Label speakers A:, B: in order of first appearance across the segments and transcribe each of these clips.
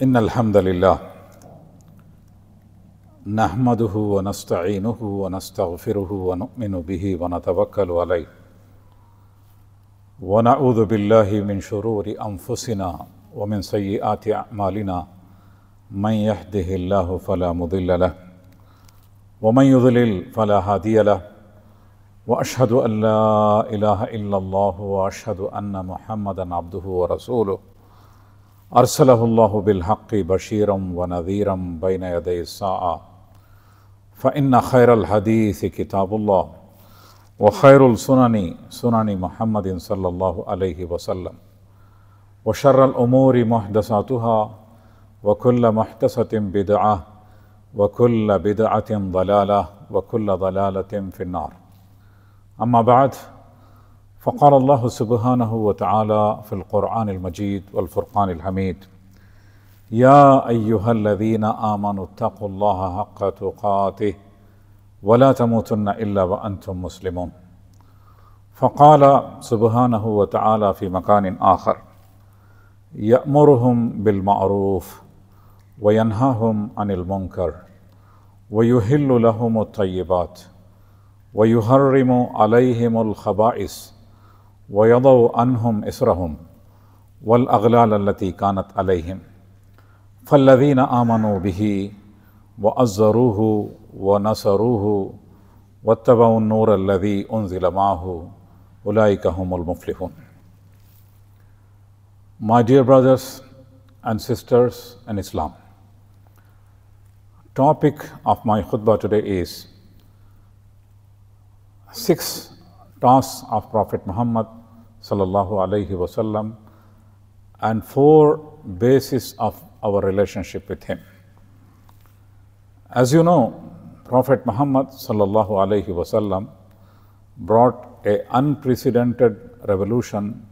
A: إن الحمد لله نحمده ونستعينه ونستغفره ونؤمن به ونتوكل عليه ونعوذ بالله من شرور أنفسنا ومن سيئات أعمالنا من يهده الله فلا مضل له ومن يضلل فلا هادي له وأشهد أن لا إله إلا الله وأشهد أن محمدا عبده ورسوله أرسله الله بالحق بشيرا ونذيرا بين يدي الساعة فإن خير الحديث كتاب الله وخير السنن سنن محمد صلى الله عليه وسلم وشر الأمور محدثاتها وكل محدثة بدعة وكل بدعة ضلالة وكل ضلالة في النار. أما بعد، فقال الله سبحانه وتعالى في القرآن المجيد والفرقان الحميد: يا أيها الذين آمنوا اتقوا الله حق تقاته ولا تموتن إلا وأنتم مسلمون. فقال سبحانه وتعالى في مكان آخر: يأمرهم بالمعروف وينهاهم عن المنكر ويحل لهم الطيبات ويحرم عليهم الخبائث ويضع عنهم إصرهم والأغلال التي كانت عليهم فالذين آمنوا به وعزروه ونصروه واتبعوا النور الذي أنزل معه أولئك هم المفلحون. My dear brothers and sisters in Islam, topic of my khutbah today is 6 tasks of Prophet Muhammad sallallahu alaihi wasallam and 4 bases of our relationship with him. As you know, Prophet Muhammad sallallahu alaihi wasallam brought an unprecedented revolution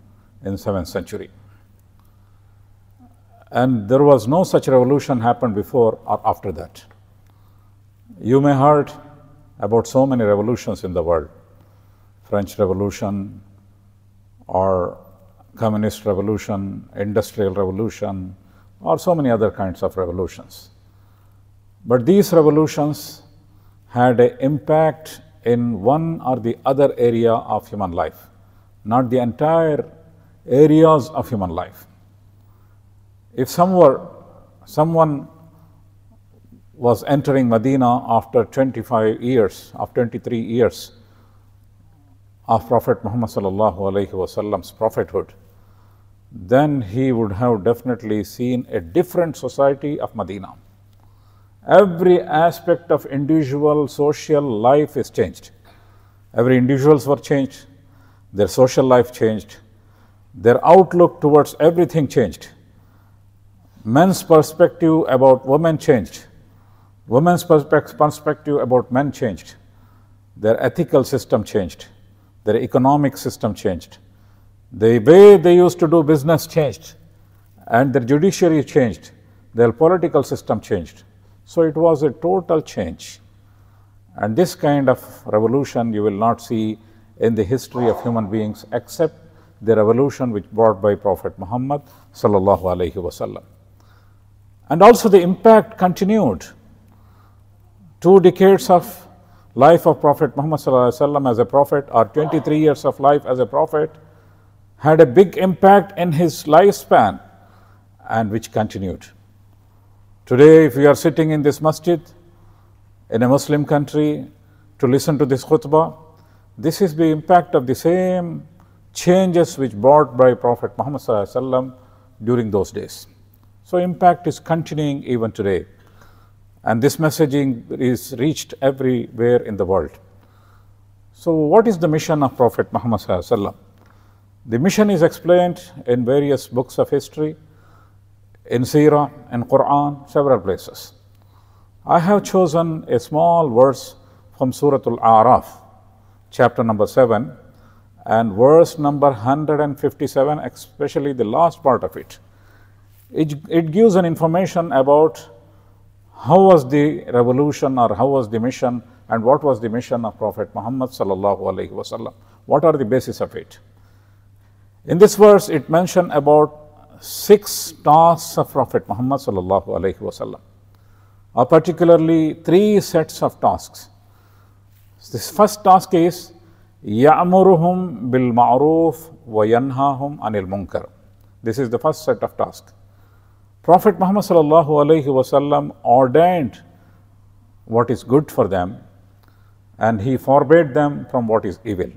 A: in 7th century. And there was no such revolution happened before or after that. You may heard about so many revolutions in the world: French Revolution or Communist Revolution, Industrial Revolution, or so many other kinds of revolutions. But these revolutions had an impact in one or the other area of human life, not the entire areas of human life. If someone was entering Medina after 25 years, of 23 years of Prophet Muhammad sallallahu alaihi wasallam's prophethood, then he would have definitely seen a different society of Medina. Every aspect of individual social life is changed. Every individuals were changed, their social life changed, their outlook towards everything changed. Men's perspective about women changed. Women's perspective about men changed. Their ethical system changed. Their economic system changed. The way they used to do business changed. And their judiciary changed. Their political system changed. So it was a total change. And this kind of revolution you will not see in the history of human beings except the revolution which brought by Prophet Muhammad sallallahu alaihi wasallam. And also the impact continued. 2 decades of life of Prophet Muhammad sallallahu alaihi wasallam as a prophet, or 23 years of life as a prophet, had a big impact in his lifespan, and which continued. Today, if we are sitting in this masjid in a Muslim country to listen to this khutbah, this is the impact of the same changes which brought by Prophet Muhammad sallallahu alaihi wasallam during those days. So impact is continuing even today. And this messaging is reached everywhere in the world. So what is the mission of Prophet Muhammad sallallahu alaihi wasallam? The mission is explained in various books of history, in Seerah, in Quran, several places. I have chosen a small verse from Surah Al-A'raf, chapter number 7, and verse number 157, especially the last part of it. It gives an information about how was the revolution, or how was the mission, and what was the mission of Prophet Muhammad sallallahu alaihi wasallam. What are the basis of it? In this verse, it mentioned about 6 tasks of Prophet Muhammad sallallahu alaihi wasallam, or particularly 3 sets of tasks. This first task is يَأْمُرُهُمْ بِالْمَعْرُوفِ وَيَنْهَاهُمْ عَنِ الْمُنْكَرِ. This is the first set of tasks. Prophet Muhammad sallallahu alaihi wasallam ordained what is good for them and he forbade them from what is evil.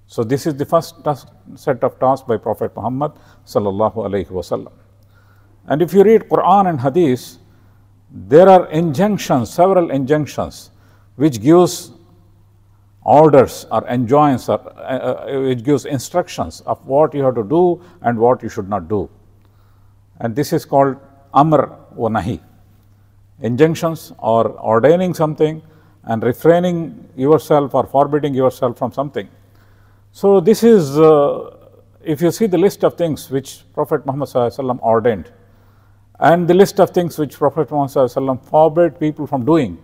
A: So this is the first set of tasks by Prophet Muhammad sallallahu alaihi wasallam. And if you read Quran and Hadith, there are injunctions, several injunctions, which gives orders or enjoins or which gives instructions of what you have to do and what you should not do. And this is called Amr wa Nahi. Injunctions or ordaining something and refraining yourself or forbidding yourself from something. So this is, if you see the list of things which Prophet Muhammad sallallahu alaihi wasallam ordained and the list of things which Prophet Muhammad sallallahu alaihi wasallam forbade people from doing,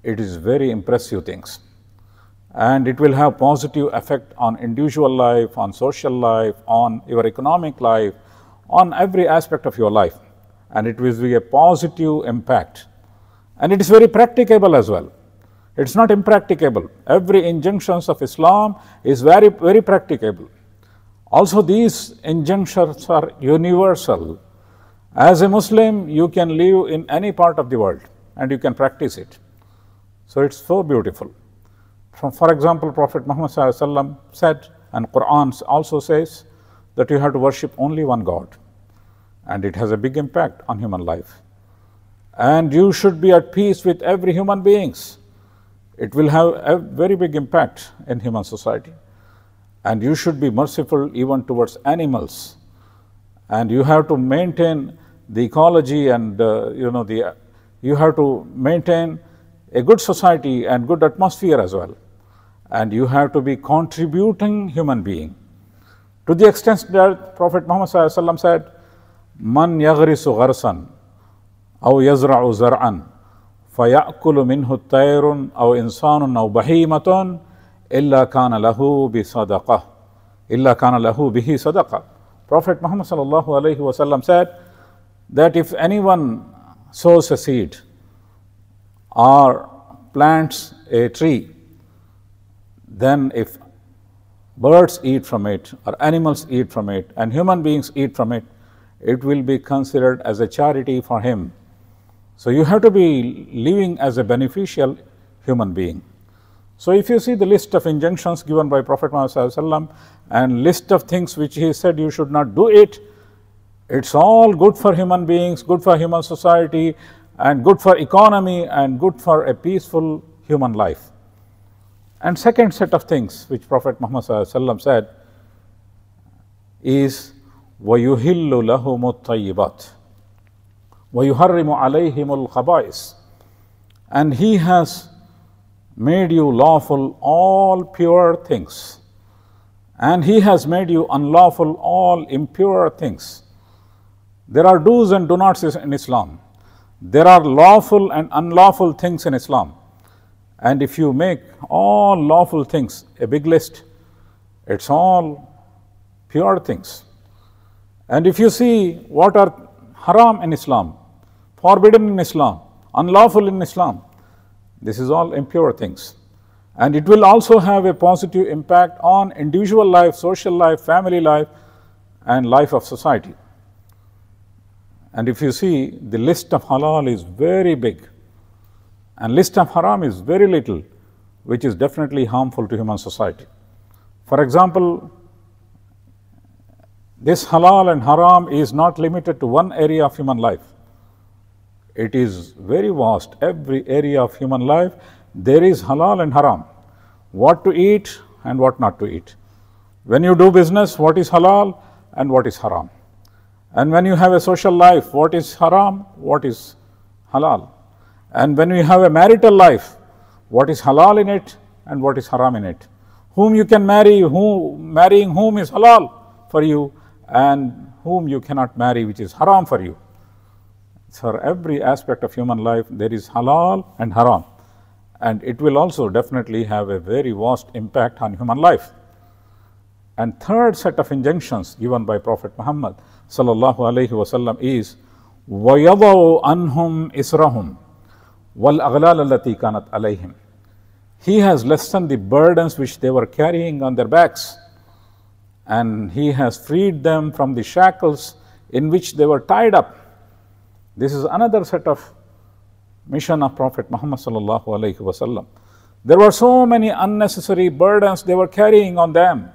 A: it is very impressive things. And it will have positive effect on individual life, on social life, on your economic life, on every aspect of your life. And it will be a positive impact. And it is very practicable as well. It's not impracticable. Every injunctions of Islam is very, very practicable. Also, these injunctions are universal. As a Muslim, you can live in any part of the world and you can practice it. So it's so beautiful. For example, Prophet Muhammad sallallahu alaihi wasallam said, and Quran also says, that you have to worship only one God. And it has a big impact on human life. And you should be at peace with every human beings. It will have a very big impact in human society. And you should be merciful even towards animals. And you have to maintain the ecology and you have to maintain a good society and good atmosphere as well. And you have to be contributing human being. To the extent that Prophet Muhammad sallallahu alaihi wasallam said, Man yaghrisu gharsan aw yazra'u zar'an fayakulu minhu tayrun aw insanun aw bahimatun illa kana lahu bi sadaqah. Illa kana lahu bihi sadaqah. Prophet Muhammad sallallahu alaihi wasallam said that if anyone sows a seed or plants a tree, then if birds eat from it or animals eat from it and human beings eat from it, it will be considered as a charity for him. So you have to be living as a beneficial human being. So if you see the list of injunctions given by Prophet Muhammad sallallahu alaihi wasallam and list of things which he said you should not do it, it's all good for human beings, good for human society, and good for economy and good for a peaceful human life. And second set of things which Prophet Muhammad sallallahu alaihi wasallam said is وَيُهِلُّ لَهُمُ الطَّيِّبَاتِ وَيُحَرِّمُ عَلَيْهِمُ الْخَبَائِثِ. And he has made you lawful all pure things, and he has made you unlawful all impure things. There are do's and do nots in Islam. There are lawful and unlawful things in Islam. And if you make all lawful things a big list, it's all pure things. And if you see what are haram in Islam, forbidden in Islam, unlawful in Islam, this is all impure things. And it will also have a positive impact on individual life, social life, family life, and life of society. And if you see, the list of halal is very big, and list of haram is very little, which is definitely harmful to human society. For example, this halal and haram is not limited to one area of human life. It is very vast. Every area of human life, there is halal and haram. What to eat and what not to eat. When you do business, what is halal and what is haram. And when you have a social life, what is haram, what is halal. And when you have a marital life, what is halal in it and what is haram in it. Whom you can marry, marrying whom is halal for you, and whom you cannot marry, which is haram for you. For every aspect of human life, there is halal and haram. And it will also definitely have a very vast impact on human life. And third set of injunctions given by Prophet Muhammad sallallahu alaihi wasallam is وَيَضَعُ عَنْهُمْ إِسْرَهُمْ وَالْأَغْلَالَ الَّتِي كَانَتْ عَلَيْهِمْ. He has lessened the burdens which they were carrying on their backs, and He has freed them from the shackles in which they were tied up. This is another set of mission of Prophet Muhammad sallallahu alaihi wasallam. There were so many unnecessary burdens they were carrying on them,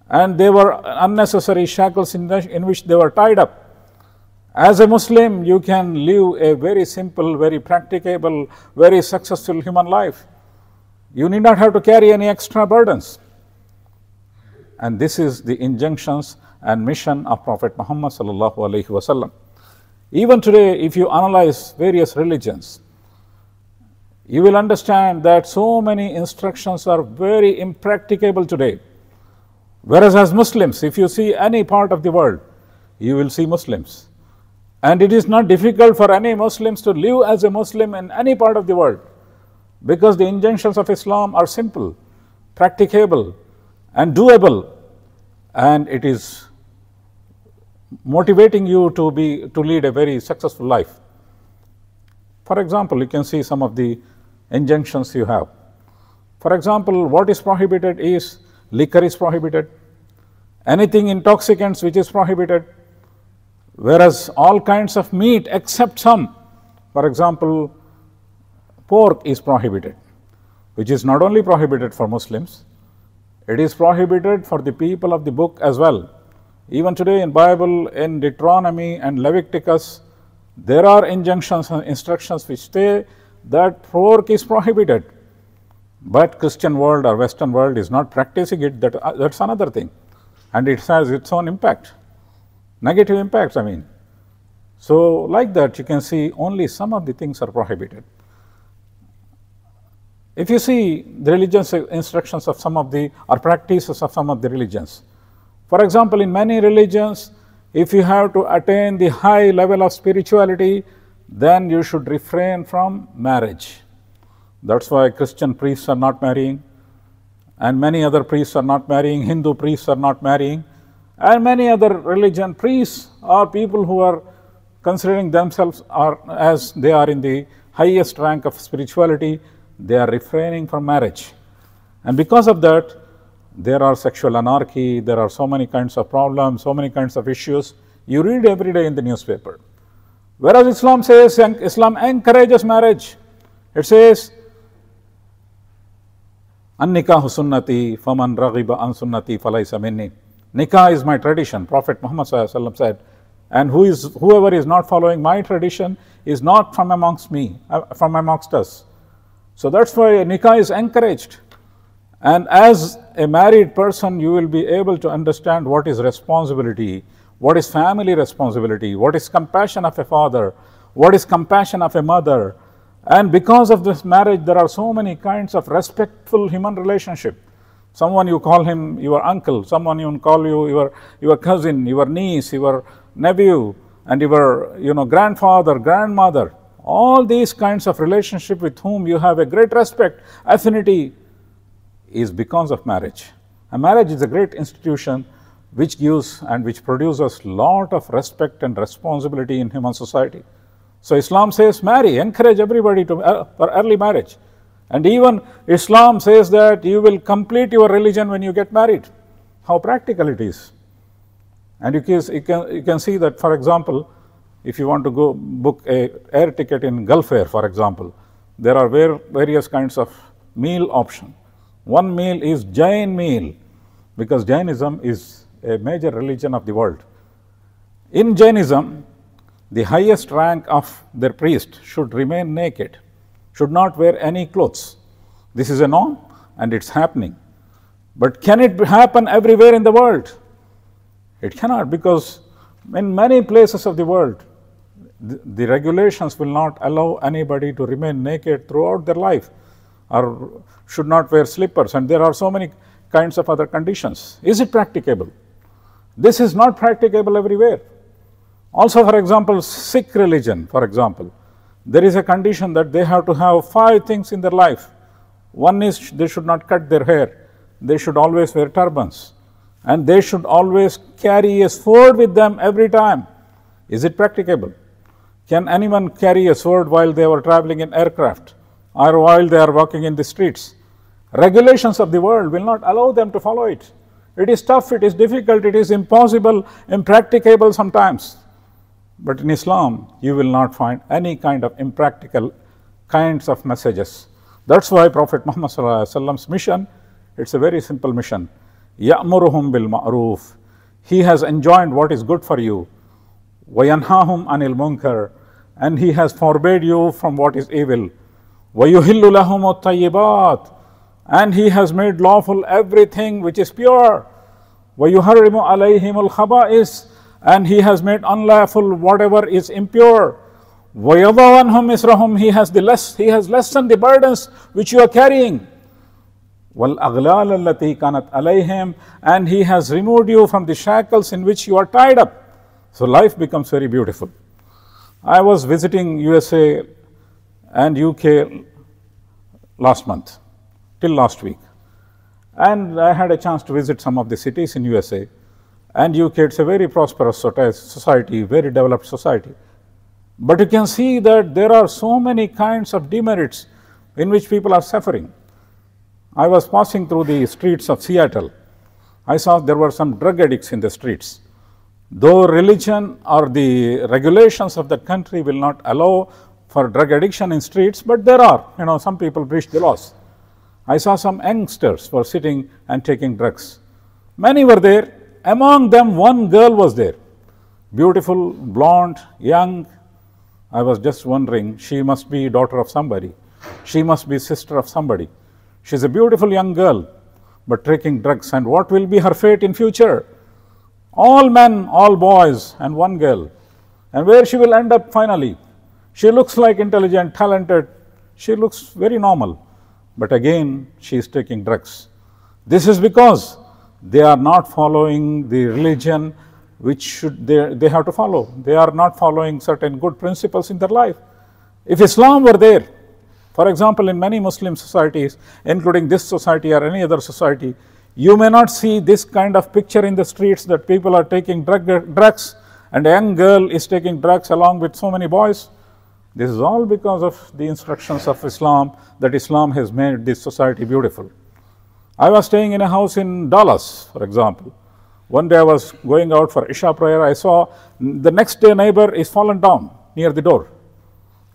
A: and they were unnecessary shackles in which they were tied up. As a Muslim, you can live a very simple, very practicable, very successful human life. You need not have to carry any extra burdens. And this is the injunctions and mission of Prophet Muhammad sallallahu alaihi wasallam. Even today, if you analyze various religions, you will understand that so many instructions are very impracticable today. Whereas as Muslims, if you see any part of the world, you will see Muslims. And it is not difficult for any Muslims to live as a Muslim in any part of the world, because the injunctions of Islam are simple, practicable, and doable, and it is motivating you to lead a very successful life. For example, you can see some of the injunctions you have. For example, what is prohibited is liquor is prohibited, anything intoxicants which is prohibited, whereas all kinds of meat except some, for example, pork is prohibited, which is not only prohibited for Muslims, it is prohibited for the people of the book as well. Even today in Bible, in Deuteronomy and Leviticus, there are injunctions and instructions which say that pork is prohibited. But Christian world or Western world is not practicing it, that's another thing. And it has its own impact, negative impacts, I mean. So like that, you can see only some of the things are prohibited. If you see the religious instructions of some of the, or practices of some of the religions, for example, in many religions, if you have to attain the high level of spirituality, then you should refrain from marriage. That's why Christian priests are not marrying, and many other priests are not marrying, Hindu priests are not marrying, and many other religion priests are people who are considering themselves as they are in the highest rank of spirituality, they are refraining from marriage. And because of that, there are sexual anarchy, there are so many kinds of problems, so many kinds of issues you read every day in the newspaper. Whereas Islam says, Islam encourages marriage. It says, An-nikahu sunnati faman raghiba an sunnati falaysa minni. Nikah is my tradition, Prophet Muhammad sallallahu said, and whoever is not following my tradition is not from amongst us. So that's why nikah is encouraged. And as a married person, you will be able to understand what is responsibility, what is family responsibility, what is compassion of a father, what is compassion of a mother. And because of this marriage, there are so many kinds of respectful human relationship. Someone you call him your uncle, someone you call you your cousin, your niece, your nephew, and your grandfather, grandmother. All these kinds of relationship with whom you have a great respect, affinity, is because of marriage. And marriage is a great institution which gives and which produces lot of respect and responsibility in human society. So Islam says marry, encourage everybody for early marriage. And even Islam says that you will complete your religion when you get married. How practical it is. And you can see that, for example, if you want to go book a air ticket in Gulf Air, for example, there are various kinds of meal option. One meal is Jain meal, because Jainism is a major religion of the world. In Jainism, the highest rank of their priest should remain naked, should not wear any clothes. This is a norm and it's happening. But can it happen everywhere in the world? It cannot, because in many places of the world, the regulations will not allow anybody to remain naked throughout their life, or should not wear slippers, and there are so many kinds of other conditions. Is it practicable? This is not practicable everywhere. Also, for example, Sikh religion, for example, there is a condition that they have to have 5 things in their life. One is they should not cut their hair, they should always wear turbans, and they should always carry a sword with them every time. Is it practicable? Can anyone carry a sword while they were traveling in aircraft or while they are walking in the streets? Regulations of the world will not allow them to follow it. It is tough, it is difficult, it is impossible, impracticable sometimes. But in Islam, you will not find any kind of impractical kinds of messages. That's why Prophet Muhammad ﷺ's mission, it's a very simple mission. يَأْمُرُهُمْ بِالْمَعْرُوفِ. He has enjoined what is good for you. وَيَنْهَاهُمْ عَنِ الْمُنْكَرِ. And he has forbade you from what is evil. وَيُحِلُّ لَهُمُ الطَّيِّبَاتِ. And he has made lawful everything which is pure. وَيُحَرِّمُ عَلَيْهِمُ الْخَبَائِثِ. And he has made unlawful whatever is impure. وَيَضَعُ عَنْهُمْ إِسْرَهُمْ. He has lessened the burdens which you are carrying. وَالْأَغْلَالَ الَّتِي كَانَتْ عَلَيْهِمْ. And he has removed you from the shackles in which you are tied up. So life becomes very beautiful. I was visiting USA and UK last month, till last week. And I had a chance to visit some of the cities in USA and UK. It's a very prosperous society, very developed society. But you can see that there are so many kinds of demerits in which people are suffering. I was passing through the streets of Seattle. I saw there were some drug addicts in the streets. Though religion or the regulations of the country will not allow for drug addiction in streets, but there are, some people breach the laws. I saw some youngsters were sitting and taking drugs. Many were there. Among them, one girl was there. Beautiful, blonde, young. I was just wondering, she must be daughter of somebody. She must be sister of somebody. She's a beautiful young girl, but taking drugs. And what will be her fate in future? All men, all boys, and one girl. And where she will end up finally? She looks like intelligent, talented. She looks very normal. But again, she is taking drugs. This is because they are not following the religion which they have to follow. They are not following certain good principles in their life. If Islam were there, for example, in many Muslim societies, including this society or any other society, you may not see this kind of picture in the streets that people are taking drugs and a young girl is taking drugs along with so many boys. This is all because of the instructions of Islam, that Islam has made this society beautiful. I was staying in a house in Dallas, for example. One day I was going out for Isha prayer. I saw the next day neighbor is fallen down near the door.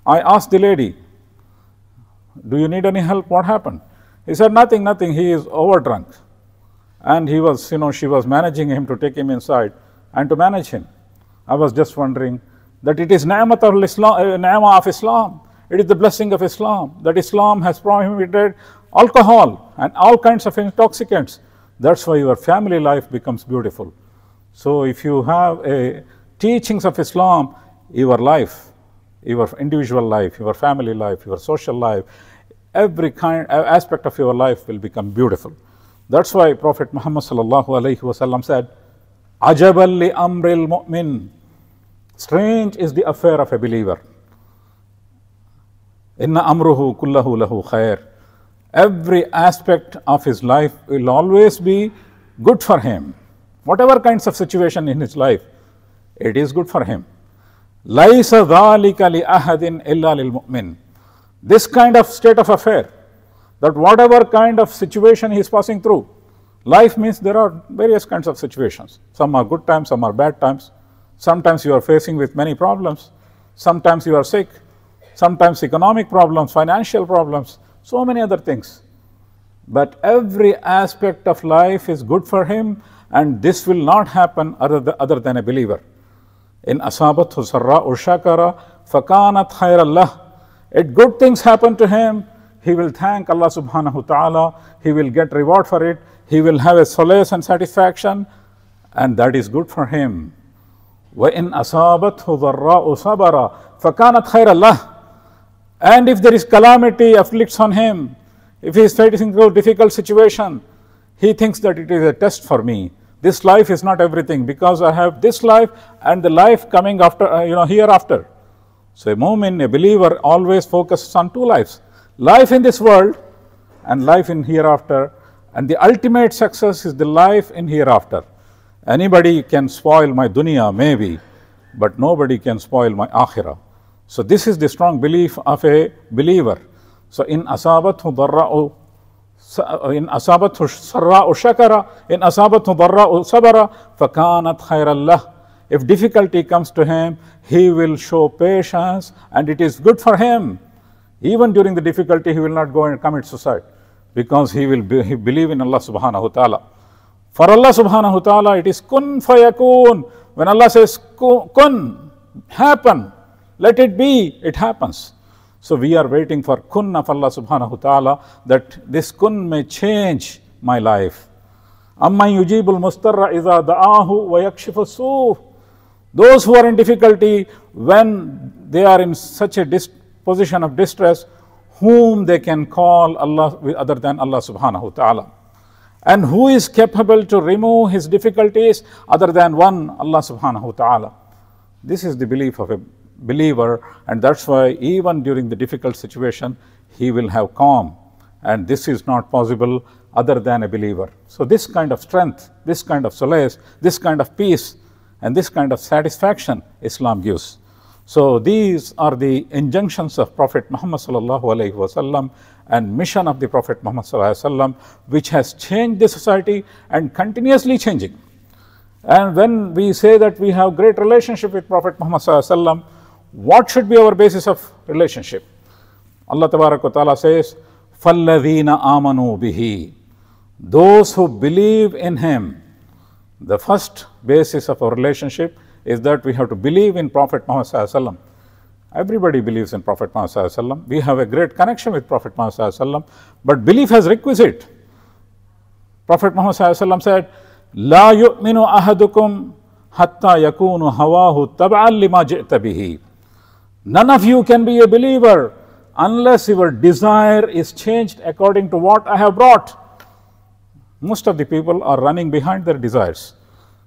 A: I asked the lady, "Do you need any help? What happened?" He said, "Nothing, nothing. He is overdrunk." And he was, she was managing him to take him inside and to manage him. I was just wondering that it is ni'mah of Islam. It is the blessing of Islam, that Islam has prohibited alcohol and all kinds of intoxicants. That's why your family life becomes beautiful. So if you have teachings of Islam, your life, your individual life, your family life, your social life, every aspect of your life will become beautiful. That's why Prophet Muhammad ﷺ said, "Ajabal li amril mu'min." Strange is the affair of a believer. Inna amruhu kullahu lahu khair. Every aspect of his life will always be good for him. Whatever kinds of situation in his life, it is good for him. Laisa dhalika li ahadin illa lil mu'min. This kind of state of affair, that whatever kind of situation he is passing through, life means there are various kinds of situations. Some are good times, some are bad times. Sometimes you are facing with many problems. Sometimes you are sick. Sometimes economic problems, financial problems, so many other things. But every aspect of life is good for him, and this will not happen other than a believer. In asabathu sarra'u shakara fakanat khairallah. If good things happen to him, he will thank Allah subhanahu wa ta'ala, he will get reward for it, he will have a solace and satisfaction, and that is good for him. وَإِنْ أَصَابَتْهُ ضَرَّاءُ صَبَرَ فَكَانَتْ خَيْرَ اللَّهِ. And if there is calamity afflicts on him, if he is facing through a difficult situation, he thinks that it is a test for me. This life is not everything, because I have this life and the life coming after, hereafter. So a mu'min, a believer, always focuses on two lives. Life in this world and life in hereafter. And the ultimate success is the life in hereafter. Anybody can spoil my dunya, maybe, but nobody can spoil my akhirah. So this is the strong belief of a believer. So in asabathu darra'u, in asabathu sarra'u shakara, in asabathu darra'u sabara, fakanat khairallah. If difficulty comes to him, he will show patience and it is good for him. Even during the difficulty, he will not go and commit suicide because he believe in Allah subhanahu wa ta'ala. For Allah subhanahu wa ta'ala, it is kun fayakun. When Allah says kun, happen, let it be, it happens. So we are waiting for kun of Allah subhanahu wa ta'ala, that this kun may change my life. Amman yujibul mustarra iza da'ahu wa yakshifu su. Those who are in difficulty, when they are in such a position of distress, whom they can call Allah other than Allah subhanahu wa ta'ala. And who is capable to remove his difficulties other than one, Allah subhanahu wa ta'ala. This is the belief of a believer, and that's why even during the difficult situation, he will have calm. And this is not possible other than a believer. So this kind of strength, this kind of solace, this kind of peace, and this kind of satisfaction Islam gives. So these are the injunctions of Prophet Muhammad sallallahu alaihi wasallam and mission of the Prophet Muhammad sallallahu alaihi wasallam, which has changed the society and continuously changing. And when we say that we have great relationship with Prophet Muhammad sallallahu alaihi wasallam, what should be our basis of relationship? Allah tabarak wa ta'ala says, فَالَّذِينَ آمَنُوا بِهِ. Those who believe in him. The first basis of our relationship is that we have to believe in Prophet Muhammad sallallahu alaihi wasallam. Everybody believes in Prophet Muhammad sallallahu alaihi wasallam. We have a great connection with Prophet Muhammad sallallahu alaihi wasallam, but belief has requisite. Prophet Muhammad sallallahu alaihi wasallam said, "La yu'minu ahadukum hatta yakunu hawahu tab'an lima ji'ta bihi." None of you can be a believer unless your desire is changed according to what I have brought. Most of the people are running behind their desires.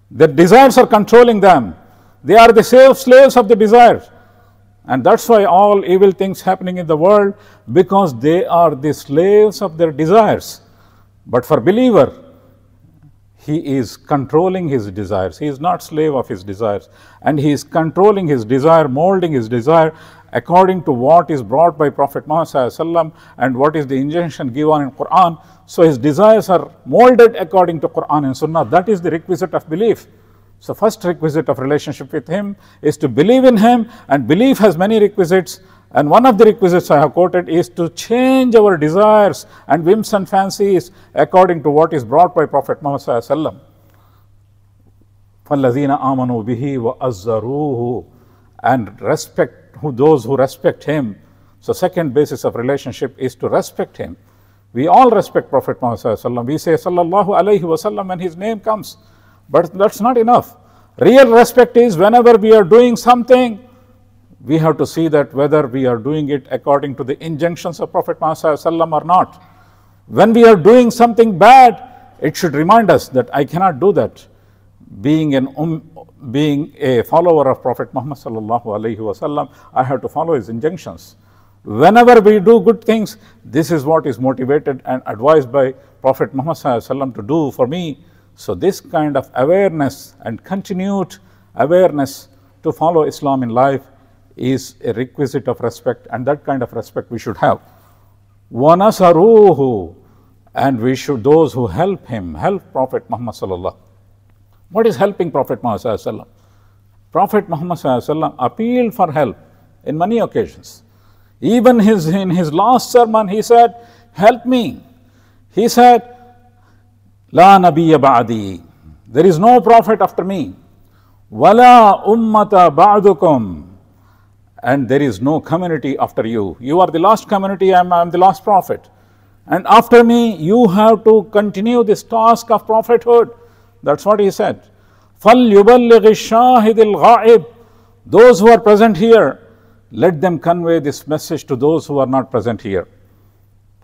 A: Their desires are controlling them. They are the slaves of the desires. And that's why all evil things happening in the world, because they are the slaves of their desires. But for believer, he is controlling his desires. He is not slave of his desires. And he is controlling his desire, molding his desire according to what is brought by Prophet Muhammad sallallahu alaihi wasallam and what is the injunction given in Quran. So his desires are molded according to Quran and Sunnah. That is the requisite of belief. So first requisite of relationship with him is to believe in him, and belief has many requisites. And one of the requisites I have quoted is to change our desires and whims and fancies according to what is brought by Prophet Muhammad sallallahu alaihi wasallam. فَالَّذِينَ آمَنُوا بِهِ وَأَزَّرُوهُ. And respect those who respect him. So second basis of relationship is to respect him. We all respect Prophet Muhammad sallallahu alaihi wasallam. We say sallallahu alaihi wasallam when his name comes. But that's not enough. Real respect is whenever we are doing something, we have to see that whether we are doing it according to the injunctions of Prophet Muhammad sallallahu alaihi wasallam or not. When we are doing something bad, it should remind us that I cannot do that. Being a follower of Prophet Muhammad sallallahu alaihi wasallam, I have to follow his injunctions. Whenever we do good things, this is what is motivated and advised by Prophet Muhammad sallallahu alaihi wasallam to do for me. So this kind of awareness and continued awareness to follow Islam in life is a requisite of respect, and that kind of respect we should have. وَنَصَرُوهُ. And we should, those who help him, help Prophet Muhammad sallallahu. What is helping Prophet Muhammad sallallahu alaihi wasallam? Prophet Muhammad sallallahu alaihi wasallam appealed for help in many occasions. Even in his last sermon, he said, "Help me." He said, "La nabiyya ba'di." There is no prophet after me. "Wala ummata ba'dukum." And there is no community after you. You are the last community, I am the last prophet. And after me, you have to continue this task of prophethood. That's what he said. فَلْيُبَلِّغِ الشَّاهِدِ الْغَائِبِ. Those who are present here, let them convey this message to those who are not present here.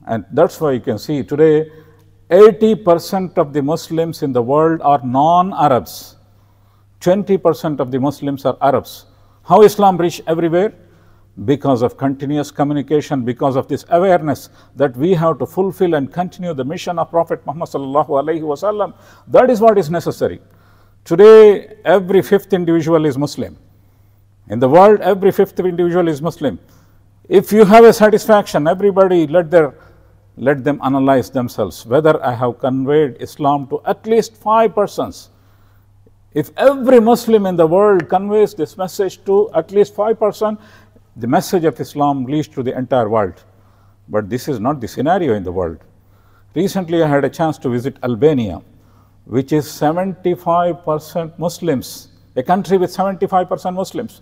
A: And that's why you can see today, 80% of the Muslims in the world are non-Arabs. 20% of the Muslims are Arabs. How Islam reached everywhere? because of continuous communication, because of this awareness that we have to fulfill and continue the mission of Prophet Muhammad sallallahu alaihi wasallam. That is what is necessary. Today, every fifth individual is Muslim. In the world, every fifth individual is Muslim. If you have a satisfaction, everybody let them analyze themselves whether I have conveyed Islam to at least 5 persons. If every Muslim in the world conveys this message to at least 5%, the message of Islam reaches to the entire world. But this is not the scenario in the world. Recently, I had a chance to visit Albania, which is 75% Muslims, a country with 75% Muslims.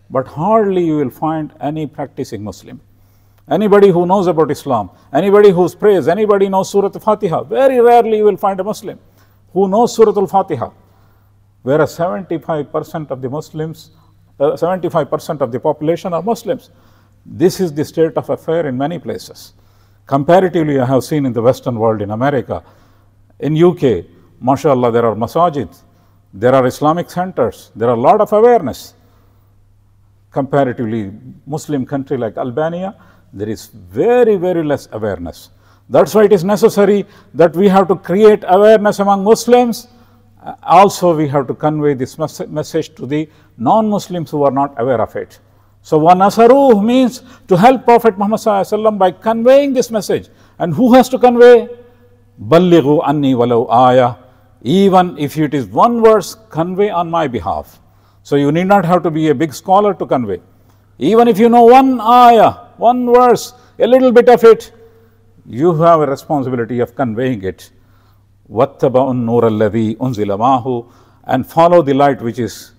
A: But hardly you will find any practicing Muslim. Anybody who knows about Islam, anybody who prays, anybody knows Surah Al-Fatiha, very rarely you will find a Muslim who knows Surah Al-Fatiha. Whereas 75% of the Muslims, 75% of the population are Muslims. This is the state of affair in many places. Comparatively, I have seen in the Western world, in America, in UK, mashallah, there are masajid, there are Islamic centers, there are a lot of awareness. Comparatively, Muslim country like Albania, there is very, very less awareness. That's why it is necessary that we have to create awareness among Muslims. Also, we have to convey this message to the non-Muslims who are not aware of it. So, وَنَصَرُوهُ means to help Prophet Muhammad ﷺ by conveying this message. And who has to convey? بَلِّغُوا عَنِّي وَلَوْ آيَةً. Even if it is one verse, convey on my behalf. So, you need not have to be a big scholar to convey. Even if you know one ayah, one verse, a little bit of it, you have a responsibility of conveying it. وَاتَّبَعُوا النُّورَ الَّذِي أُنزِلَ مَعَهُ, and follow the light which is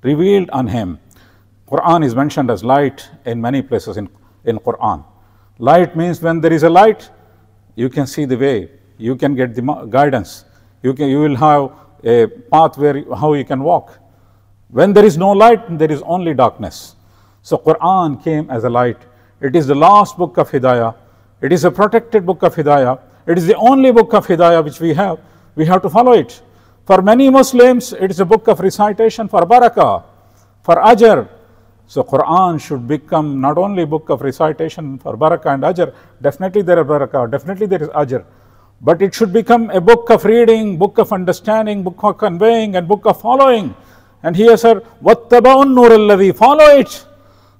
A: revealed on him. Quran is mentioned as light in many places in Quran. Light means when there is a light, you can see the way, you can get the guidance, you will have a path how you can walk. When there is no light, there is only darkness. So Quran came as a light. It is the last book of Hidayah. It is a protected book of Hidayah. It is the only book of Hidayah which we have. We have to follow it. For many Muslims, it is a book of recitation for barakah, for ajr. So Quran should become not only a book of recitation for barakah and ajr, definitely there is barakah, definitely there is ajr, but it should become a book of reading, book of understanding, book of conveying, and book of following. And here, sir, وَاتَّبَعُوا النُّورَ الَّذِي, follow it,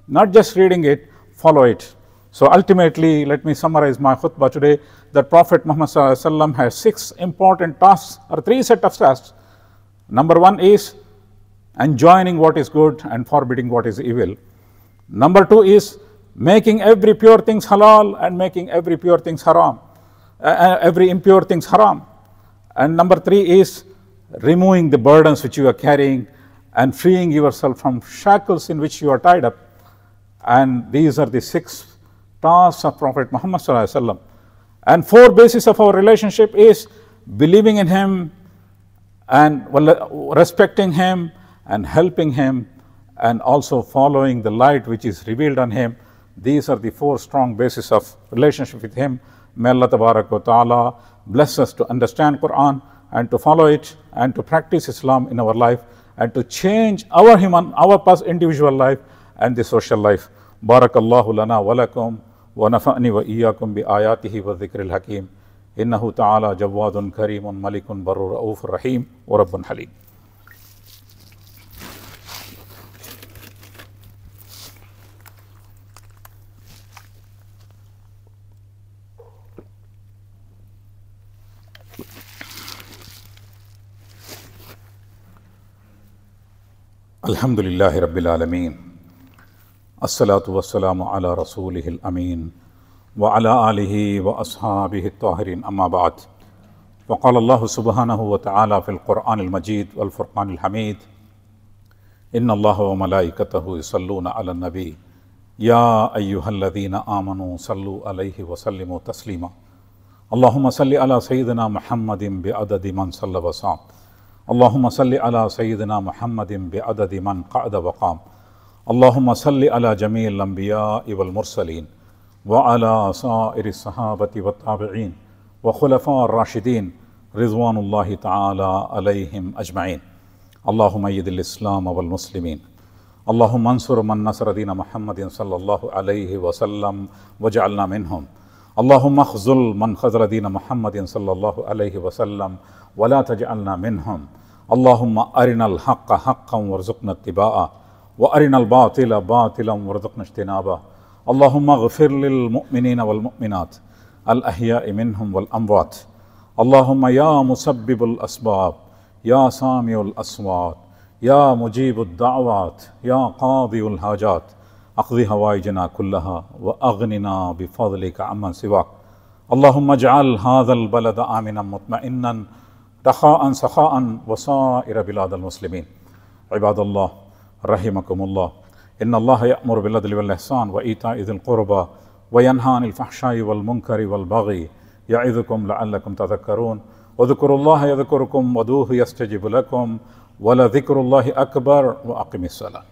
A: not just reading it, follow it. So ultimately, let me summarize my khutbah today, that Prophet Muhammad ﷺ has 6 important tasks, or 3 set of tasks. Number 1 is enjoining what is good and forbidding what is evil. Number 2 is making every pure things halal and making every pure things haram, every impure things haram. And number 3 is removing the burdens which you are carrying and freeing yourself from shackles in which you are tied up. And these are the 6 tasks of Prophet Muhammad ﷺ. And 4 bases of our relationship is believing in him and respecting him and helping him and also following the light which is revealed on him. These are the 4 strong bases of relationship with him. May Allah Tabarak wa Ta'ala bless us to understand Quran and to follow it and to practice Islam in our life and to change our individual life and the social life. Barakallahu lana wa lakum wa nafa'ni wa iyyakum bi ayatihi wa dhikril hakim. Innahu ta'ala jawadun karimun malikun barur raufur rahim wa rabbun halim. Alhamdulillahi Rabbil Alameen. As-salatu was-salamu ala rasulihil ameen wa ala alihi wa ashabihi at-tahirin amma ba'd. Wa qala Allahu subhanahu wa ta'ala fil Qur'an al-Majid wal Furqan al-Hamid. Inna Allaha wa malaikatahu yusalluna ala nabi. Ya ayyuhalladhina amanu sallu alayhi wa sallimu taslima. Allahumma salli ala sayyidina Muhammadin bi adadi man salla wa saam. اللهم صل على سيدنا محمد بعدد من قعد وقام. اللهم صل على جميع الأنبياء والمرسلين وعلى سائر الصحابة والتابعين وخلفاء الراشدين رضوان الله تعالى عليهم أجمعين. اللهم أيد الإسلام والمسلمين. اللهم انصر من نصر دين محمد صلى الله عليه وسلم واجعلنا منهم. اللهم اخذل من خذل دين محمد صلى الله عليه وسلم ولا تجعلنا منهم. اللهم أرنا الحق حقا وارزقنا اتباعه وأرنا الباطل باطلا وارزقنا اجتنابه. اللهم اغفر للمؤمنين والمؤمنات الأحياء منهم والأموات. اللهم يا مسبب الأسباب يا سامع الأصوات يا مجيب الدعوات يا قاضي الحاجات اقض حوائجنا كلها وأغننا بفضلك عمن سواك. اللهم اجعل هذا البلد آمنا مطمئنا رخاء سخاء وسائر بلاد المسلمين. عباد الله رحمكم الله، إن الله يأمر بالعدل والإحسان وإيتاء ذي القربى وينهى عن الفحشاء والمنكر والبغي يعظكم لعلكم تذكرون. واذكروا الله يذكركم ودوه يستجب لكم ولذكر الله أكبر وأقم الصلاة.